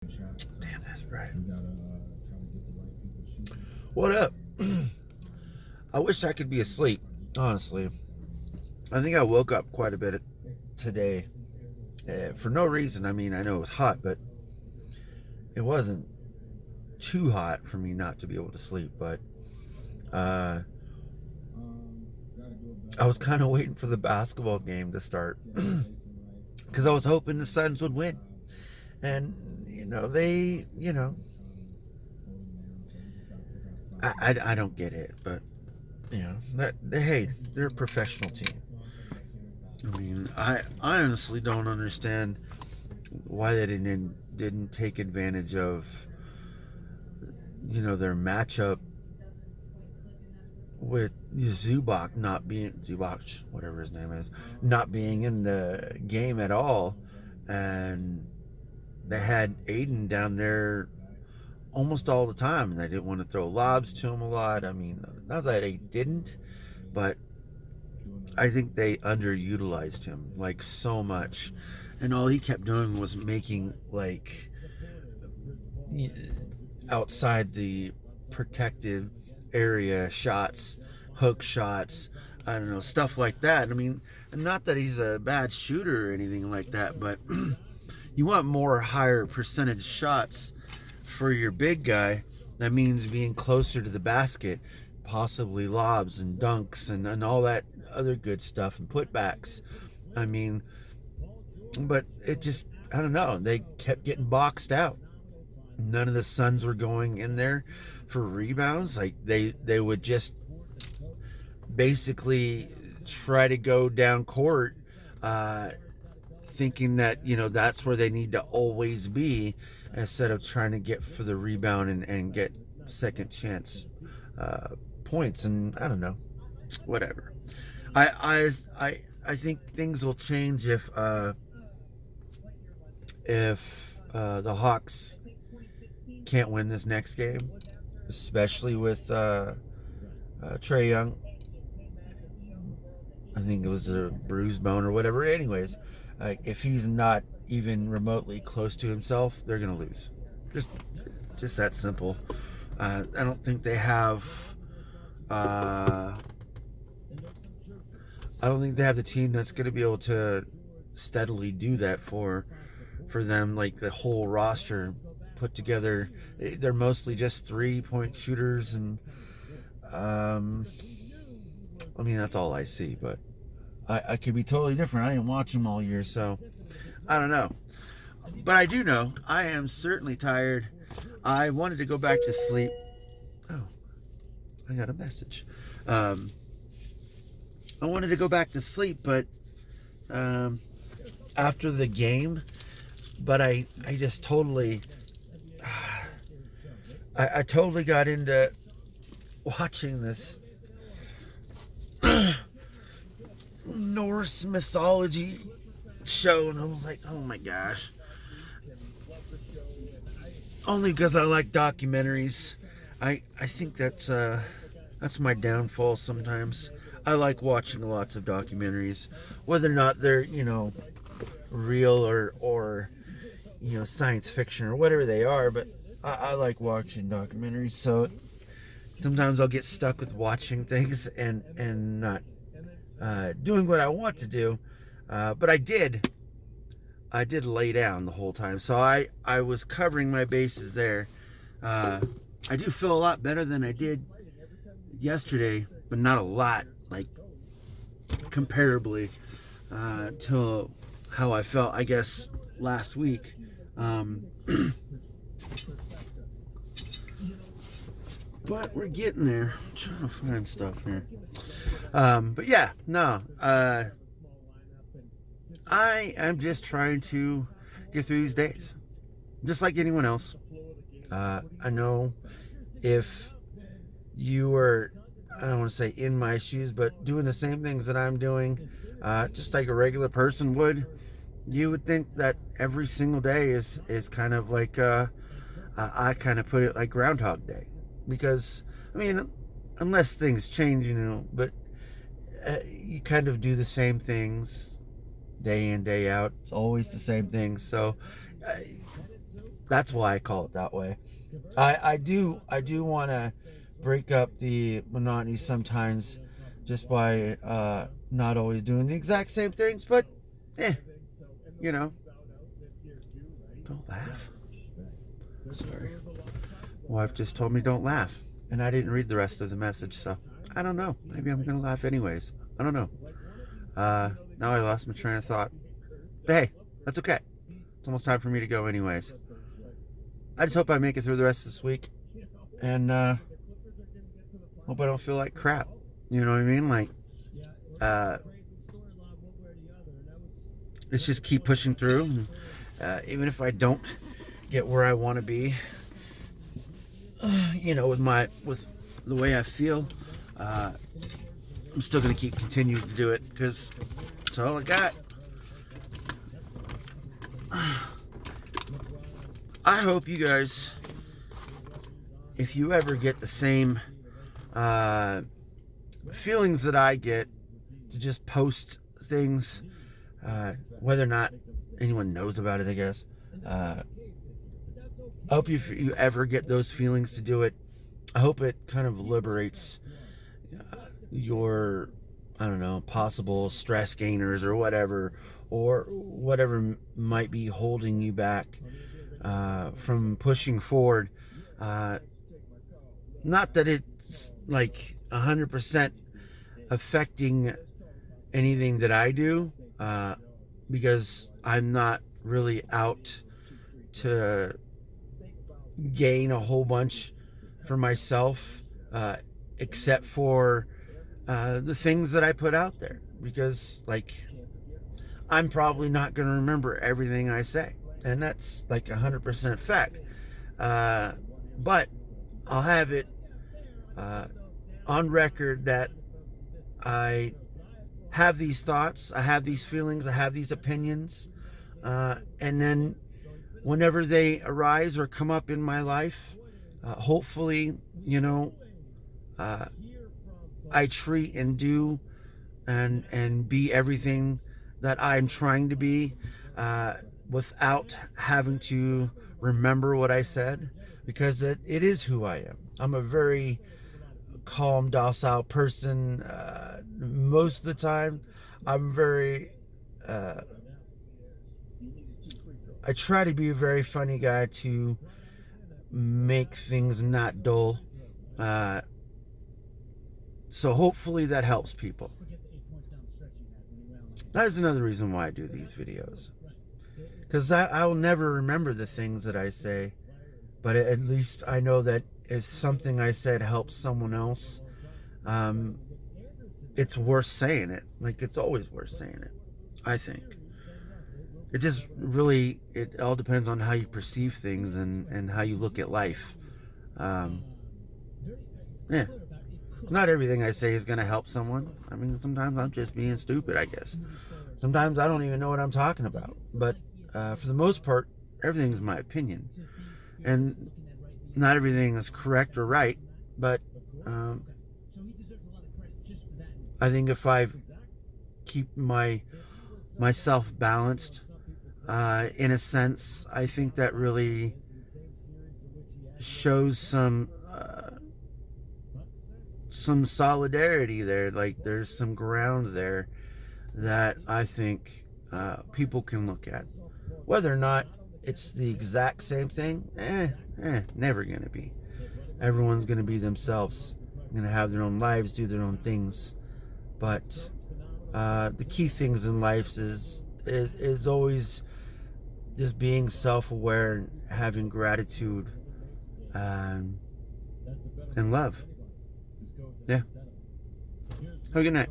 Damn, that's right. What up? I wish I could be asleep, honestly. I think I woke up quite a bit today for no reason. I mean, I know it was hot, but it wasn't too hot for me not to be able to sleep. But uh, I was kind of waiting for the basketball game to start because I was hoping the Suns would win. And, I don't get it, but, hey, they're a professional team. I mean, I honestly don't understand why they didn't take advantage of their matchup with Zubac, whatever his name is, not being in the game at all, and they had Aiden down there almost all the time, and they didn't want to throw lobs to him a lot. I mean, not that they didn't, but I think they underutilized him like so much, and all he kept doing was making like outside the protected area shots, hook shots, I don't know, stuff like that. I mean, not that he's a bad shooter or anything like that, but you want more higher percentage shots for your big guy. That means being closer to the basket, possibly lobs and dunks and all that other good stuff and putbacks. I mean, but it just, I don't know, they kept getting boxed out. None of the Suns were going in there for rebounds. Like they would just basically try to go down court, thinking that that's where they need to always be, instead of trying to get for the rebound and get second chance points. And I don't know, whatever. I think things will change if the Hawks can't win this next game, especially with Trae Young. I think it was a bruised bone or whatever. Anyways, if he's not even remotely close to himself, they're gonna lose. Just that simple. I don't think they have. I don't think they have the team that's going to be able to steadily do that for them. Like the whole roster put together, they're mostly just 3-point shooters, and I mean, that's all I see. But I could be totally different. I didn't watch them all year, so I don't know. But I do know I am certainly tired. I wanted to go back to sleep. Oh, I got a message. I wanted to go back to sleep, but after the game, but I just totally, I totally got into watching this Norse mythology show, and I was like, oh my gosh. Only because I like documentaries. I think that's my downfall sometimes. I like watching lots of documentaries, whether or not they're real or science fiction or whatever they are. But I like watching documentaries, so sometimes I'll get stuck with watching things and not doing what I want to do. But I did lay down the whole time, so I was covering my bases there. I do feel a lot better than I did yesterday, but not a lot, like comparably to how I felt, I guess, last week. But we're getting there. I'm trying to find stuff here. But yeah, no. I am just trying to get through these days, just like anyone else. I know if you were, I don't want to say in my shoes, but doing the same things that I'm doing, just like a regular person would, you would think that every single day is kind of like, I kind of put it like Groundhog Day. Because, I mean, unless things change, but you kind of do the same things day in, day out. It's always the same things. So That's why I call it that way. I do want to break up the monotony sometimes, just by not always doing the exact same things. But, you know, don't laugh. Sorry. Wife just told me don't laugh, and I didn't read the rest of the message, so I don't know. Maybe I'm gonna laugh anyways. I don't know. Now I lost my train of thought. But hey, that's okay. It's almost time for me to go anyways. I just hope I make it through the rest of this week, and hope I don't feel like crap. You know what I mean? Like, let's just keep pushing through. Even if I don't get where I want to be, you know, with the way I feel, I'm still gonna keep continuing to do it because it's all I got. I hope you guys, if you ever get the same feelings that I get, to just post things, whether or not anyone knows about it, I guess. I hope if you ever get those feelings to do it, I hope it kind of liberates your, I don't know, possible stress gainers or whatever might be holding you back from pushing forward. Not that it's like 100% affecting anything that I do, because I'm not really out to gain a whole bunch for myself, except for the things that I put out there, because like I'm probably not going to remember everything I say, and that's like 100% fact, but I'll have it on record that I have these thoughts, I have these feelings, I have these opinions, and then whenever they arise or come up in my life, hopefully, you know, I treat and do and be everything that I'm trying to be, without having to remember what I said, because it is who I am. I'm a very calm, docile person. Most of the time, I'm very... I try to be a very funny guy to make things not dull. So hopefully that helps people. That is another reason why I do these videos. Because I'll never remember the things that I say, but at least I know that if something I said helps someone else, it's worth saying it. Like, it's always worth saying it, I think. It just really, it all depends on how you perceive things and how you look at life. Yeah. Not everything I say is going to help someone. I mean, sometimes I'm just being stupid, I guess. Sometimes I don't even know what I'm talking about. But for the most part, everything's my opinion. And not everything is correct or right. But I think if I keep myself balanced, in a sense, I think that really shows some solidarity there. Like, there's some ground there that I think people can look at. Whether or not it's the exact same thing, never gonna be. Everyone's gonna be themselves, gonna have their own lives, do their own things. But the key things in life is always just being self-aware and having gratitude and love. Yeah. Have a good night.